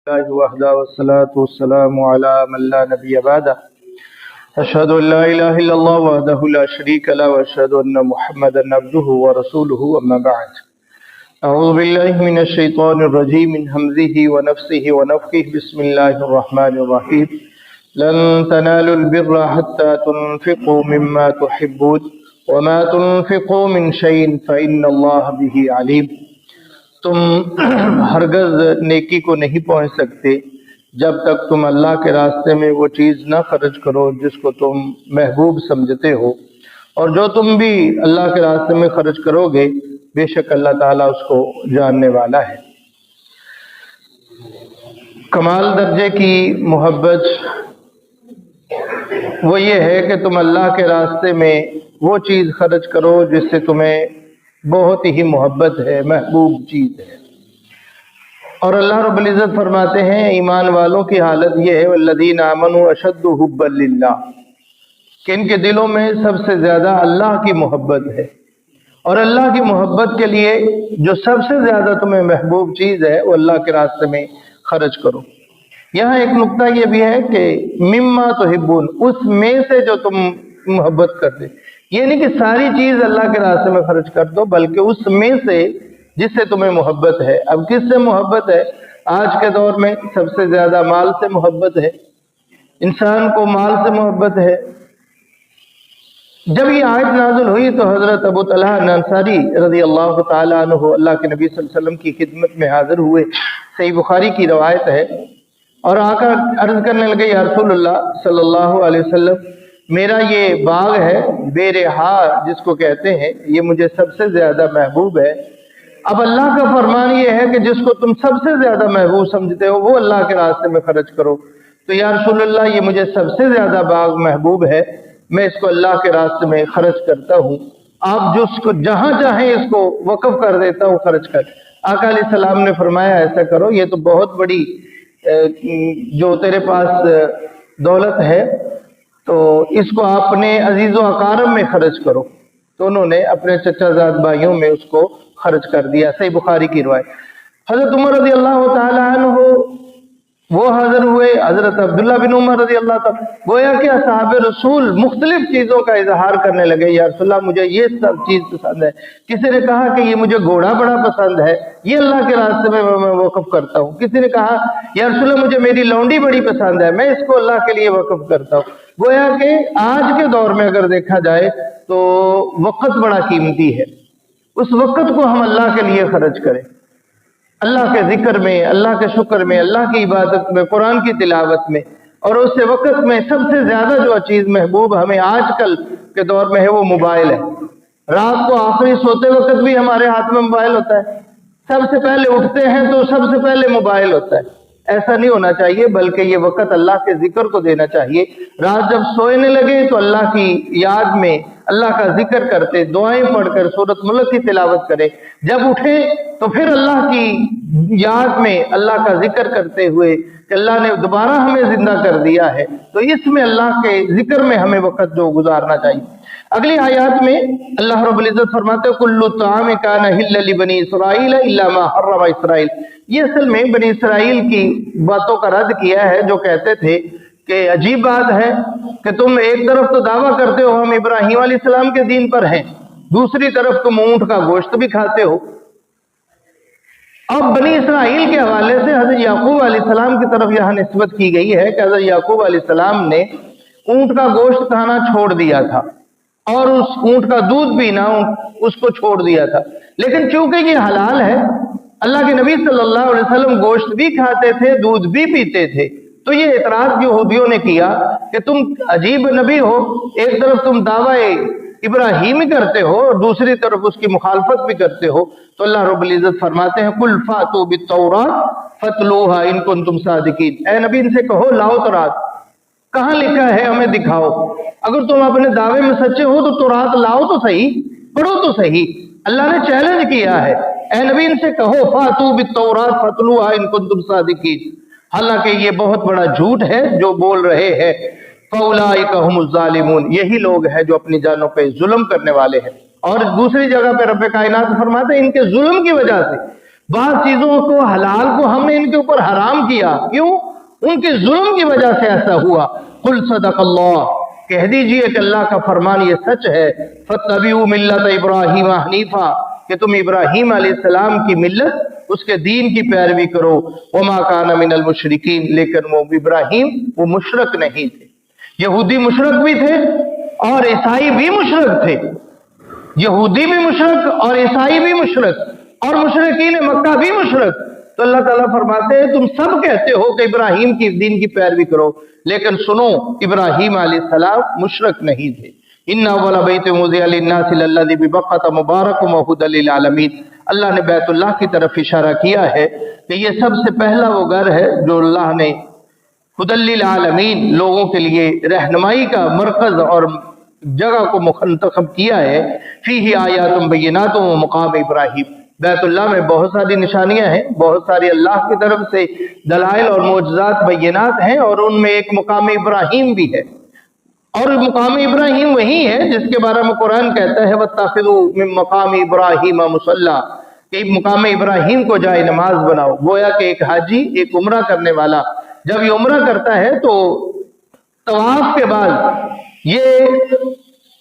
الله وحده والصلاة والسلام على من لا نبي بعده أشهد أن لا إله إلا الله وحده لا شريك له وأشهد أن محمدا عبده ورسوله أما بعد أعوذ بالله من الشيطان الرجيم من همزه ونفسه ونفخه بسم الله الرحمن الرحيم لن تنالوا البر حتى تنفقوا مما تحبون وما تنفقوا من شيء فإن الله به عليم تم ہرگز نیکی کو نہیں پہنچ سکتے جب تک تم اللہ کے راستے میں وہ چیز نہ خرچ کرو جس کو تم محبوب سمجھتے ہو، اور جو تم بھی اللہ کے راستے میں خرچ کرو گے بے شک اللہ تعالیٰ اس کو جاننے والا ہے۔ کمال درجے کی محبت وہ یہ ہے کہ تم اللہ کے راستے میں وہ چیز خرچ کرو جس سے تمہیں بہت ہی محبت ہے، محبوب چیز ہے۔ اور اللہ رب العزت فرماتے ہیں ایمان والوں کی حالت یہ ہے والذین آمنوا اشد حبا للہ، کہ ان کے دلوں میں سب سے زیادہ اللہ کی محبت ہے، اور اللہ کی محبت کے لیے جو سب سے زیادہ تمہیں محبوب چیز ہے وہ اللہ کے راستے میں خرچ کرو۔ یہاں ایک نقطہ یہ بھی ہے کہ مما تحبون، اس میں سے جو تم محبت کرتے، یہ نہیں کہ ساری چیز اللہ کے راستے میں خرچ کر دو، بلکہ اس میں سے جس سے تمہیں محبت ہے۔ اب کس سے محبت ہے؟ آج کے دور میں سب سے زیادہ مال سے محبت ہے، انسان کو مال سے محبت ہے۔ جب یہ آیت نازل ہوئی تو حضرت ابو طلحہ انصاری رضی اللہ تعالیٰ عنہ اللہ کے نبی صلی اللہ علیہ وسلم کی خدمت میں حاضر ہوئے، صحیح بخاری کی روایت ہے، اور آ کر عرض کرنے لگے یا رسول اللہ صلی اللہ علیہ وسلم، میرا یہ باغ ہے بیرحا جس کو کہتے ہیں، یہ مجھے سب سے زیادہ محبوب ہے۔ اب اللہ کا فرمان یہ ہے کہ جس کو تم سب سے زیادہ محبوب سمجھتے ہو وہ اللہ کے راستے میں خرچ کرو، تو یا رسول اللہ یہ مجھے سب سے زیادہ باغ محبوب ہے، میں اس کو اللہ کے راستے میں خرچ کرتا ہوں، آپ جس کو جہاں چاہیں اس کو وقف کر دیتا ہوں خرچ کر۔ آقا علیہ السلام نے فرمایا ایسا کرو، یہ تو بہت بڑی جو تیرے پاس دولت ہے تو اس کو اپنے عزیز و اقارب میں خرچ کرو، تو انہوں نے اپنے چچا زاد بھائیوں میں اس کو خرچ کر دیا، صحیح بخاری کی روایت۔ حضرت عمر رضی اللہ تعالیٰ عنہ وہ حاضر ہوئے، حضرت عبداللہ بن عمر رضی اللہ تعالیٰ، گویا کہ اصحاب رسول مختلف چیزوں کا اظہار کرنے لگے، یا رسول اللہ مجھے یہ سب چیز پسند ہے، کسی نے کہا کہ یہ مجھے گھوڑا بڑا پسند ہے، یہ اللہ کے راستے میں میں وقف کرتا ہوں، کسی نے کہا یا رسول اللہ مجھے میری لونڈی بڑی پسند ہے، میں اس کو اللہ کے لیے وقف کرتا ہوں۔ گویا کہ آج کے دور میں اگر دیکھا جائے تو وقت بڑا قیمتی ہے، اس وقت کو ہم اللہ کے لیے خرچ کریں، اللہ کے ذکر میں، اللہ کے شکر میں، اللہ کی عبادت میں، قرآن کی تلاوت میں، اور اس سے وقت میں سب سے زیادہ جو چیز محبوب ہمیں آج کل کے دور میں ہے وہ موبائل ہے۔ رات کو آخری سوتے وقت بھی ہمارے ہاتھ میں موبائل ہوتا ہے، سب سے پہلے اٹھتے ہیں تو سب سے پہلے موبائل ہوتا ہے۔ ایسا نہیں ہونا چاہیے، بلکہ یہ وقت اللہ کے ذکر کو دینا چاہیے۔ رات جب سونے لگے تو اللہ کی یاد میں اللہ کا ذکر کرتے، دعائیں پڑھ کر سورۃ ملک کی تلاوت کرے، جب اٹھیں تو پھر اللہ کی یاد میں اللہ کا ذکر کرتے ہوئے کہ اللہ نے دوبارہ ہمیں زندہ کر دیا ہے، تو اس میں اللہ کے ذکر میں ہمیں وقت جو گزارنا چاہیے۔ اگلی آیات میں اللہ رب العزت فرماتے ہیں کل طعام کان حلا لبنی اسرائیل الا ما حرم اسرائیل، یہ اصل میں بنی اسرائیل کی باتوں کا رد کیا ہے جو کہتے تھے کہ عجیب بات ہے کہ تم ایک طرف تو دعویٰ کرتے ہو ہم ابراہیم علیہ السلام کے دین پر ہیں، دوسری طرف تم اونٹ کا گوشت بھی کھاتے ہو۔ اب بنی اسرائیل کے حوالے سے حضرت یعقوب علیہ السلام کی طرف یہاں نسبت کی گئی ہے کہ حضرت یعقوب علیہ السلام نے اونٹ کا گوشت کھانا چھوڑ دیا تھا اور اس اونٹ کا دودھ پینا اس کو چھوڑ دیا تھا، لیکن چونکہ یہ حلال ہے، اللہ کے نبی صلی اللہ علیہ وسلم گوشت بھی کھاتے تھے، دودھ بھی پیتے تھے، تو یہ اعتراض یہودیوں نے کیا کہ تم عجیب نبی ہو، ایک طرف تم دعوی ابراہیمی کرتے ہو اور دوسری طرف اس کی مخالفت بھی کرتے ہو، تو اللہ رب العزت فرماتے ہیں قل فاتوا بالتوراۃ فاتلوها ان کنتم صادقین، اے نبی ان سے کہو لاؤ تورات، کہاں لکھا ہے ہمیں دکھاؤ، اگر تم اپنے دعوے میں سچے ہو تو تورات لاؤ تو صحیح، پڑھو تو صحیح۔ اللہ نے چیلنج کیا ہے، اے نبی ان سے کہو فاتوا بالتوراۃ فاتلوها ان کنتم صادقین، حالانکہ یہ بہت بڑا جھوٹ ہے جو بول رہے ہیں۔ فَأُولَٰئِكَ هُمُ الظَّالِمُونَ، یہی لوگ ہیں جو اپنی جانوں پہ ظلم کرنے والے ہیں۔ اور دوسری جگہ پہ رب کائنات فرماتے ہیں ان کے ظلم کی وجہ سے بعض چیزوں کو حلال کو ہم نے ان کے اوپر حرام کیا، کیوں؟ ان کے ظلم کی وجہ سے ایسا ہوا۔ قل صدق اللہ، کہہ دیجئے کہ اللہ کا فرمان یہ سچ ہے۔ فاتبعوا ملت ابراہیم حنیفا، کہ تم ابراہیم علیہ السلام کی ملت، اس کے دین کی پیروی کرو۔ وما کان من المشرکین، لیکن وہ ابراہیم وہ مشرک نہیں تھے۔ یہودی مشرک بھی تھے اور عیسائی بھی مشرک تھے، یہودی بھی مشرک اور عیسائی بھی مشرک اور مشرکین مکہ بھی مشرک۔ تو اللہ تعالیٰ فرماتے ہیں تم سب کہتے ہو کہ ابراہیم کی دین کی پیروی کرو، لیکن سنو ابراہیم علیہ السلام مشرک نہیں تھے۔ ان اول بیت وضع للناس للذی ببکۃ مبارک وہدی للعالمین، اللہ نے بیت اللہ کی طرف اشارہ کیا ہے کہ یہ سب سے پہلا وہ گھر ہے جو اللہ نے ہدی للعالمین، لوگوں کے لیے رہنمائی کا مرکز اور جگہ کو منتخب کیا ہے۔ فیہ آیات بینات و مقام ابراہیم، بیت اللہ میں بہت ساری نشانیاں ہیں، بہت ساری اللہ کی طرف سے دلائل اور معجزات بینات ہیں، اور ان میں ایک مقام ابراہیم بھی ہے۔ اور مقام ابراہیم وہی ہے جس کے بارے میں قرآن کہتا ہے وَاتَّخِذُوا مِن مَقَامِ إِبْرَاهِيمَ مُصَلًّى، کہ مقام ابراہیم کو جائے نماز بناؤ۔ گویا کہ ایک حاجی، ایک عمرہ کرنے والا جب یہ عمرہ کرتا ہے تو طواف کے بعد یہ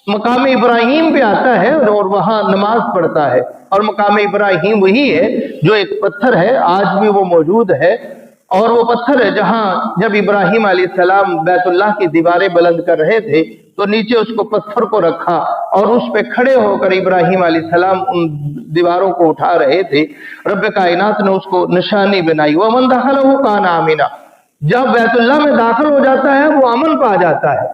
مقام ابراہیم پہ آتا ہے اور وہاں نماز پڑھتا ہے۔ اور مقام ابراہیم وہی ہے جو ایک پتھر ہے، آج بھی وہ موجود ہے، اور وہ پتھر ہے جہاں جب ابراہیم علیہ السلام بیت اللہ کی دیواریں بلند کر رہے تھے تو نیچے اس کو پتھر کو رکھا اور اس پہ کھڑے ہو کر ابراہیم علیہ السلام ان دیواروں کو اٹھا رہے تھے۔ رب کائنات نے اس کو نشانی بنائی۔ وَمَن دَخَلَهُ كَانَ آمِنًا، جب بیت اللہ میں داخل ہو جاتا ہے وہ امن پا جاتا ہے۔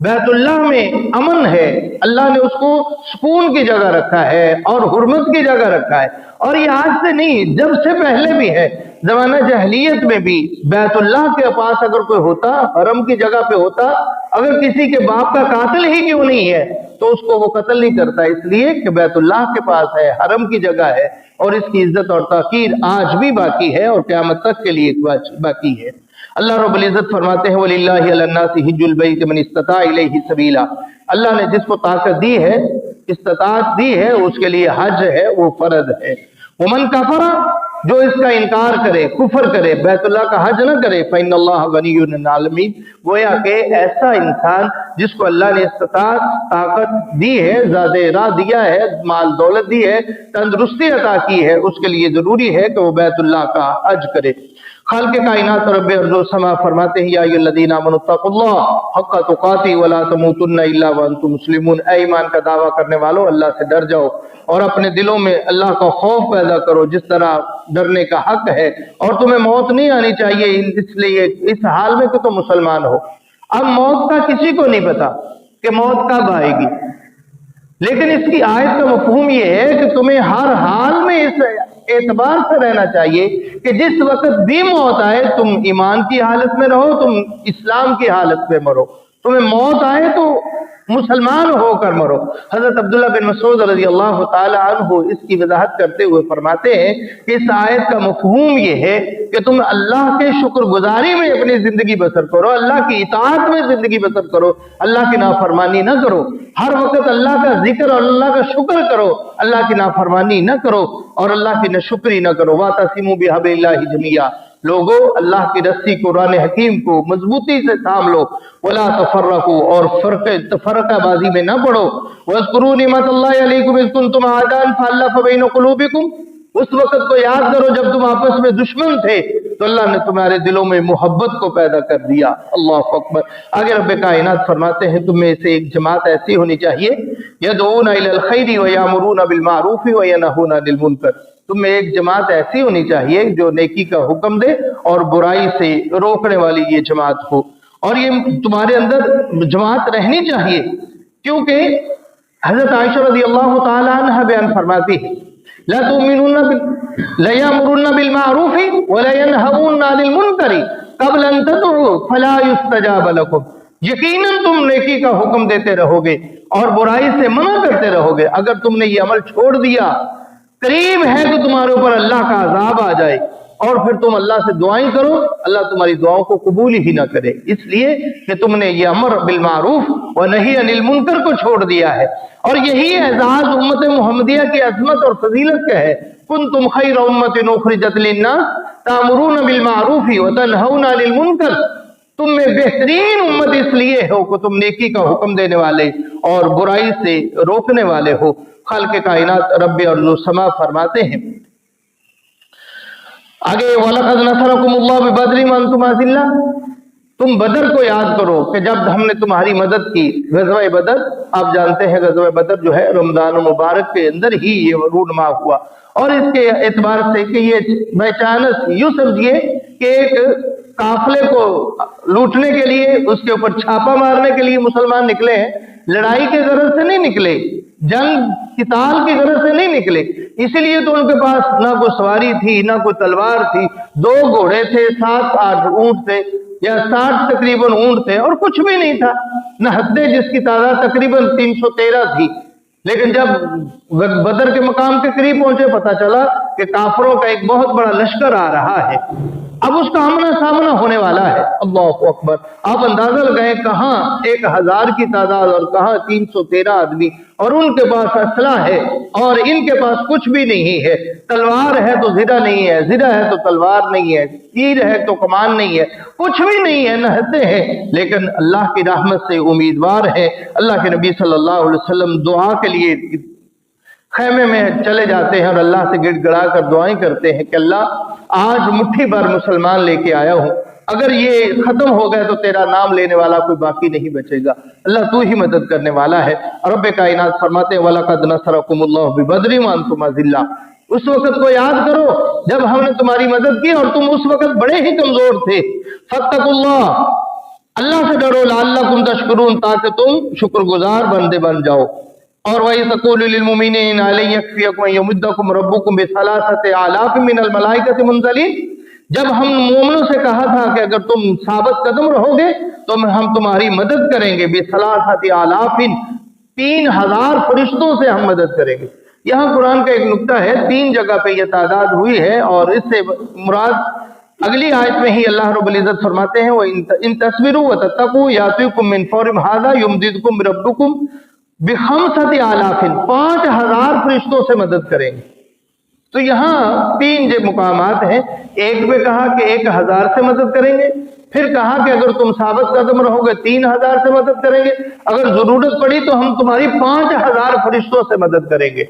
بیت اللہ میں امن ہے، اللہ نے اس کو سکون کی جگہ رکھا ہے اور حرمت کی جگہ رکھا ہے۔ اور یہ آج سے نہیں، جب سے پہلے بھی ہے۔ زمانہ جاہلیت میں بھی بیت اللہ کے پاس اگر کوئی ہوتا، حرم کی جگہ پہ ہوتا، اگر کسی کے باپ کا قاتل ہی کیوں نہیں ہے تو اس کو وہ قتل نہیں کرتا، اس لیے کہ بیت اللہ کے پاس ہے، حرم کی جگہ ہے، اور اس کی عزت اور تحقیر آج بھی باقی ہے اور قیامت تک کے لیے باقی ہے۔ اللہ رب العزت فرماتے ہیں وَلِلَّهِ عَلَى النَّاسِ حِجُّ الْبَيْتِ مَنِ اسْتَطَاعَ إِلَيْهِ سَبِيلًا، اللہ نے جس کو طاقت دی ہے، استطاعت دی ہے، اس کے لیے حج ہے، وہ فرض ہے۔ وَمَنْ كَفَرَ، جو اس کا انکار کرے، کفر کرے، بیت اللہ کا حج نہ کرے، فَإِنَّ اللَّهَ غَنِيٌّ عَنِ الْعَالَمِينَ، گویا کہ ایسا انسان جس کو اللہ نے استطاعت، طاقت دی ہے، زیادہ راہ دیا ہے، مال دولت دی ہے، تندرستی عطا کی ہے، اس کے لیے ضروری ہے کہ وہ بیت اللہ کا حج کرے۔ خالق کائنات رب ارض و سما فرماتے ہیں یا ایھا الذین آمنوا اتقوا اللہ حق تقاته ولا تموتن الا وانتم مسلمون، اے ایمان کا دعویٰ کرنے والو اللہ سے ڈر جاؤ اور اپنے دلوں میں اللہ کا خوف پیدا کرو جس طرح ڈرنے کا حق ہے، اور تمہیں موت نہیں آنی چاہیے اس لیے اس حال میں کہ تم مسلمان ہو۔ اب موت کا کسی کو نہیں پتا کہ موت کب آئے گی، لیکن اس کی آیت کا مفہوم یہ ہے کہ تمہیں ہر حال میں اس اعتبار سے رہنا چاہیے کہ جس وقت بھی موت آئے تم ایمان کی حالت میں رہو، تم اسلام کی حالت میں مرو، تمہیں موت آئے تو مسلمان ہو کر مرو۔ حضرت عبداللہ بن مسعود رضی اللہ تعالی عنہ اس کی وضاحت کرتے ہوئے فرماتے ہیں کہ اس آیت کا مفہوم یہ ہے کہ تم اللہ کے شکر گزاری میں اپنی زندگی بسر کرو، اللہ کی اطاعت میں زندگی بسر کرو، اللہ کی نافرمانی نہ کرو، ہر وقت اللہ کا ذکر اور اللہ کا شکر کرو، اللہ کی نافرمانی نہ کرو اور اللہ کی ناشکری نہ کرو۔ وَاعْتَصِمُوا بِحَبْلِ اللَّهِ جَمِيعًا، لوگو اللہ کی رسی قرآن حکیم کو مضبوطی سے تھام لو، ولا تفرقوا، اور فرقہ بازی میں نہ پڑو، واذکروا نعمت اللہ علیکم اذ کنتم اعداء فالف بین قلوبکم، اس وقت کو یاد کرو جب تم آپس میں دشمن تھے تو اللہ نے تمہارے دلوں میں محبت کو پیدا کر دیا۔ اللہ اکبر۔ آگے رب کائنات فرماتے ہیں تم میں سے ایک جماعت ایسی ہونی چاہیے یدعون الی الخیر ویامرون بالمعروف وینہون عن المنکر، تم میں ایک جماعت ایسی ہونی چاہیے جو نیکی کا حکم دے اور برائی سے روکنے والی یہ جماعت ہو، اور یہ تمہارے اندر جماعت رہنی چاہیے، کیونکہ حضرت عائشہ رضی اللہ تعالی عنہ بیان فرماتی ہے لا يأمرون بالمعروف ولا ينهون عن المنکر قبل ان تدعوا فلا يستجاب لكم، یقیناً تم نیکی کا حکم دیتے رہو گے اور برائی سے منع کرتے رہو گے، اگر تم نے یہ عمل چھوڑ دیا قریب ہے کہ تمہارے اوپر اللہ کا عذاب آ جائے، اور پھر تم اللہ سے دعائیں کرو، اللہ تمہاری دعاؤں کو قبول ہی نہ کرے، اس لیے کہ تم نے یہ امر بالمعروف و نہی عن المنکر کو چھوڑ دیا ہے۔ اور یہی اعزاز امت محمدیہ کی عظمت اور فضیلت کا ہے۔ کنتم خیر امت اخرجت للناس تأمرون بالمعروف وتنہون عن المنکر، تم میں بہترین امت اس لیے ہو کہ تم نیکی کا حکم دینے والے اور برائی سے روکنے والے ہو۔ خالق کائنات رب ارض و سما فرماتے ہیں آگے، وَلَقَدْ نَصَرَكُمُ اللَّهُ بِبَدْرٍ وَأَنْتُمْ أَذِلَّةٌ، تم بدر کو یاد کرو کہ جب ہم نے تمہاری مدد کی۔ غزوہ بدر آپ جانتے ہیں، غزوہ بدر جو ہے رمضان مبارک کے اندر ہی یہ رونما ہوا، اور اس کے اعتبار سے کہ یہ بائی چانس یوں سمجھیے کہ ایک قافلے کو لوٹنے کے لیے، اس کے اوپر چھاپا مارنے کے لیے مسلمان نکلے ہیں، لڑائی کے غرض سے نہیں نکلے، جنگ قتال کی غرض سے نہیں نکلے۔ اسی لیے تو ان کے پاس نہ کوئی سواری تھی، نہ کوئی تلوار تھی، 2 گھوڑے تھے، 7-8 اونٹ تھے یا 60 تقریباً اونٹ تھے، اور کچھ بھی نہیں تھا، نہ ہتھے جس کی تعداد تقریباً 313 تھی۔ لیکن جب بدر کے مقام کے قریب پہنچے، پتہ چلا کہ کافروں کا ایک بہت بڑا لشکر آ رہا ہے، اب اس کا آمنا سامنا ہونے والا ہے۔ اللہ اکبر! آپ اندازہ لگائیں، کہاں 1000 کی تعداد اور کہاں 313 آدمی، اور ان کے پاس اسلحہ ہے اور ان کے پاس کچھ بھی نہیں ہے۔ تلوار ہے تو زرہ نہیں ہے، زرہ ہے تو تلوار نہیں ہے، تیر ہے تو کمان نہیں ہے، کچھ بھی نہیں ہے، نہ ہتھے ہیں، لیکن اللہ کی رحمت سے امیدوار ہے۔ اللہ کے نبی صلی اللہ علیہ وسلم دعا کے لیے خیمے میں چلے جاتے ہیں اور اللہ سے گڑ گڑا کر دعائیں کرتے ہیں کہ اللہ آج مٹھی بھر مسلمان لے کے آیا ہوں، اگر یہ ختم ہو گئے تو تیرا نام لینے والا کوئی باقی نہیں بچے گا، اللہ تو ہی مدد کرنے والا ہے۔ رب کائنات فرماتے ہیں وَلَقَدْ نَصَرَكُمُ اللَّهُ بِبَدْرٍ وَأَنْتُمْ أَذِلَّةٌ، اس وقت کو یاد کرو جب ہم نے تمہاری مدد کی اور تم اس وقت بڑے ہی کمزور تھے۔ فَاتَّقُوا اللَّهَ، اللہ سے ڈرو، لَعَلَّكُمْ تَشْكُرُونَ، تاکہ تم شکر گزار بندے بن جاؤ۔ اور وَإِذْ تَقُولُ لِلْمُؤْمِنِينَ أَلَن يَكْفِيَكُمْ أَن يُمِدَّكُمْ رَبُّكُمْ بِثَلَاثَةِ آلَافٍ مِّنَ الْمَلَائِكَةِ مُنزَلِينَ، جب ہم مومنوں سے کہا تھا کہ اگر تم ثابت قدم رہو گے تو ہم تمہاری مدد کریں گے، بِثَلَاثَةِ آلَافٍ، 3000 فرشتوں سے ہم مدد کریں گے۔ یہاں قرآن کا ایک نکتہ ہے، 3 جگہ پہ یہ تعداد ہوئی ہے، اور اس سے مراد اگلی آیت میں ہی اللہ رب العزت فرماتے ہیں وَإِن تَصْبِرُوا وَتَتَّقُوا يَأْتُوكُم مِّن فَوْرِهِمْ هَٰذَا يُمْدِدْكُم بِرَبِّكُم بِخَمْسَةِ آلَافٍ، 5000 فرشتوں سے مدد کریں گے۔ تو یہاں 3 مقامات ہیں، ایک میں کہا کہ 1000 سے مدد کریں گے، پھر کہا کہ اگر تم ثابت قدم رہو گے 3000 سے مدد کریں گے، اگر ضرورت پڑی تو ہم تمہاری 5000 فرشتوں سے مدد کریں گے۔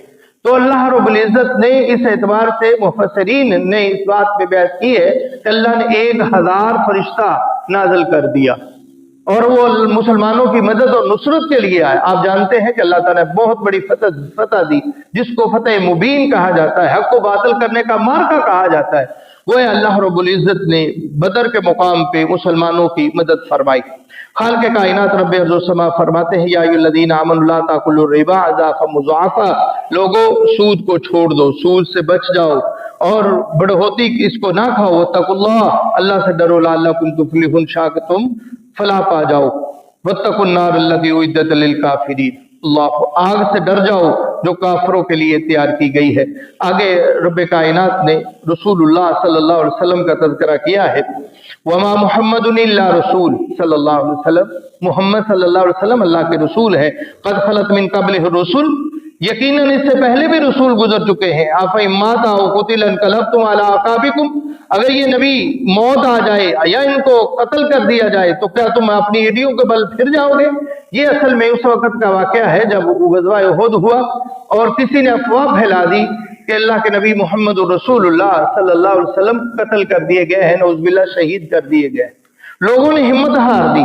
تو اللہ رب العزت نے اس اعتبار سے مفسرین نے اس بات پہ بحث کی ہے کہ اللہ نے 1000 فرشتہ نازل کر دیا اور وہ مسلمانوں کی مدد اور نصرت کے لیے آئے۔ آپ جانتے ہیں کہ اللہ تعالیٰ نے بہت بڑی فتح دی، جس کو فتح مبین کہا جاتا ہے، حق کو باطل کرنے کا مارکہ کہا جاتا ہے۔ وہ اللہ رب العزت نے بدر کے مقام پہ مسلمانوں کی مدد فرمائی۔ خالق کائنات رب ارض و سما فرماتے ہیں یا ایھا الذین آمنوا لا تاکلوا الربا اضعافا مضاعفا، لوگو سود کو چھوڑ دو، سود سے بچ جاؤ اور بڑھوتی اس کو نہ کھاؤ، واتقوا اللہ، اللہ سے ڈرو، لعلکم تفلحون، شاید تم فلاح پا جاؤ، واتقوا النار التی اعدت للکافرین، اللہ آگ سے ڈر جاؤ جو کافروں کے لیے تیار کی گئی ہے۔ آگے رب کائنات نے رسول اللہ صلی اللہ علیہ وسلم کا تذکرہ کیا ہے، وما محمد الا رسول، صلی اللہ علیہ وسلم، محمد صلی اللہ علیہ وسلم اللہ کے رسول ہے، قد خلت من قبلہ الرسل، یقیناً اس سے پہلے بھی رسول گزر چکے ہیں، افإن مات او قتل انقلبتم علی اعقابکم، اگر یہ نبی موت آ جائے یا ان کو قتل کر دیا جائے تو کیا تم اپنی ایڈیوں کے بل پھر جاؤ گے؟ یہ اصل میں اس وقت کا واقعہ ہے جب غزوہ احد ہوا اور کسی نے افواہ پھیلا دی کہ اللہ کے نبی محمد رسول اللہ صلی اللہ علیہ وسلم قتل کر دیے گئے ہیں، نعوذ باللہ شہید کر دیے گئے۔ لوگوں نے ہمت ہار دی،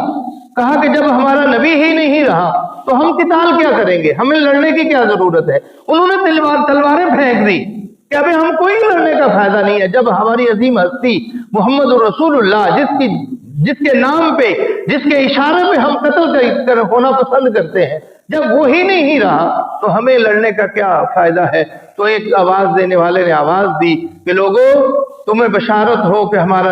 کہا کہ جب ہمارا نبی ہی نہیں رہا تو ہم قتال کیا کریں گے، ہمیں لڑنے کی کیا ضرورت ہے؟ انہوں نے تلواریں پھینک دی کہ ابھی ہم کوئی لڑنے کا فائدہ نہیں ہے، جب ہماری عظیم ہستی محمد رسول اللہ جس کے نام پہ، جس کے اشارے پہ ہم قتل ہونا پسند کرتے ہیں، جب وہی نہیں رہا تو ہمیں لڑنے کا کیا فائدہ ہے؟ تو ایک آواز دینے والے نے آواز دی کہ لوگوں تمہیں بشارت ہو کہ ہمارا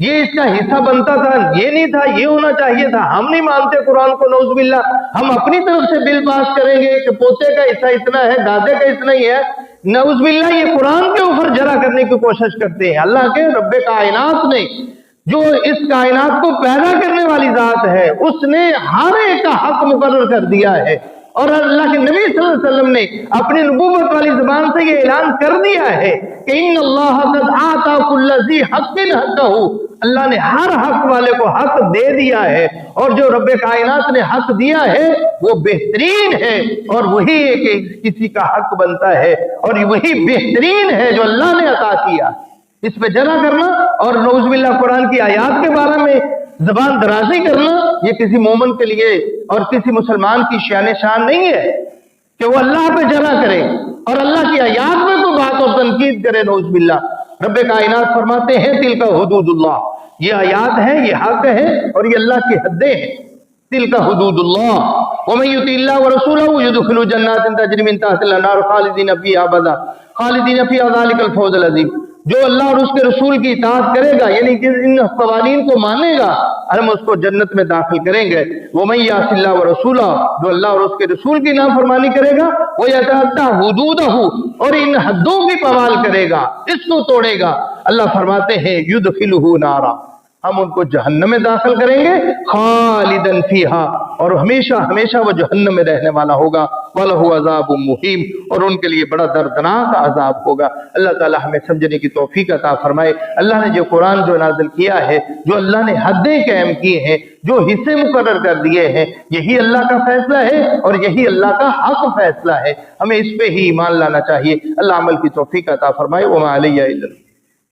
یہ اس کا حصہ بنتا تھا، یہ نہیں تھا، یہ ہونا چاہیے تھا، ہم نہیں مانتے قرآن کو نعوذ باللہ، ہم اپنی طرف سے بل پاس کریں گے کہ پوتے کا حصہ اتنا ہے، دادے کا اتنا ہی ہے، نعوذ باللہ یہ قرآن کے اوپر جرا کرنے کی کوشش کرتے ہیں۔ اللہ کے رب کائنات نے، جو اس کائنات کو پیدا کرنے والی ذات ہے، اس نے ہر ایک کا حق مقرر کر دیا ہے، اور اللہ کے نبی صلی اللہ علیہ وسلم نے اپنی نبوت والی زبان سے یہ اعلان کر دیا ہے کہ ان اللہ قد آتا کل ذی حق حقہ، اللہ نے ہر حق والے کو حق دے دیا ہے، اور جو رب کائنات نے حق دیا ہے وہ بہترین ہے، اور وہی ہے کہ کسی کا حق بنتا ہے، اور وہی بہترین ہے جو اللہ نے عطا کیا۔ اس پہ جرا کرنا اور نعوذ باللہ قرآن کی آیات کے بارے میں زبان درازی کرنا، یہ کسی مومن کے لیے اور کسی مسلمان کی شان نہیں ہے کہ وہ اللہ پہ جرا کرے اور اللہ کی آیات میں کوئی بات اور تنقید کرے۔ نعوذ باللہ رب کائنات فرماتے ہیں تلک حدود اللہ، یہ آیات ہے، یہ حق ہے، اور یہ اللہ کی حدیں ہیں۔ تلک حدود اللہ ومن یطع اللہ ورسولہ یدخلہ جنات تجری من تحتها الانہار خالدین فیہا ابدا خالدین فیہا ذلک الفوز العظیم۔ جو اللہ اور اس کے رسول کی اطاعت کرے گا، یعنی کہ ان قوانین کو مانے گا، ہم اس کو جنت میں داخل کریں گے۔ وَمَن يَعْصِ اللَّهَ وَرَسُولَهُ، جو اللہ اور اس کے رسول کی نافرمانی کرے گا، وَيَتَعَدَّ حُدُودَهُ، اور ان حدوں کی پامال کرے گا، اس کو توڑے گا، اللہ فرماتے ہیں يُدْخِلُهُ نَارًا، ہم ان کو جہنم میں داخل کریں گے، خالدن فیہا، اور ہمیشہ ہمیشہ وہ جہنم میں رہنے والا ہوگا، وَلَهُ عَذَابٌ مُّقِيمٌ، اور ان کے لیے بڑا دردناک عذاب ہوگا۔ اللہ تعالی ہمیں سمجھنے کی توفیق عطا فرمائے۔ اللہ نے جو قرآن جو نازل کیا ہے، جو اللہ نے حدیں قائم کی ہیں، جو حصے مقرر کر دیے ہیں، یہی اللہ کا فیصلہ ہے اور یہی اللہ کا حق فیصلہ ہے، ہمیں اس پہ ہی ایمان لانا چاہیے۔ اللہ عمل کی توفیق عطا فرمائے۔ وما علیہ الا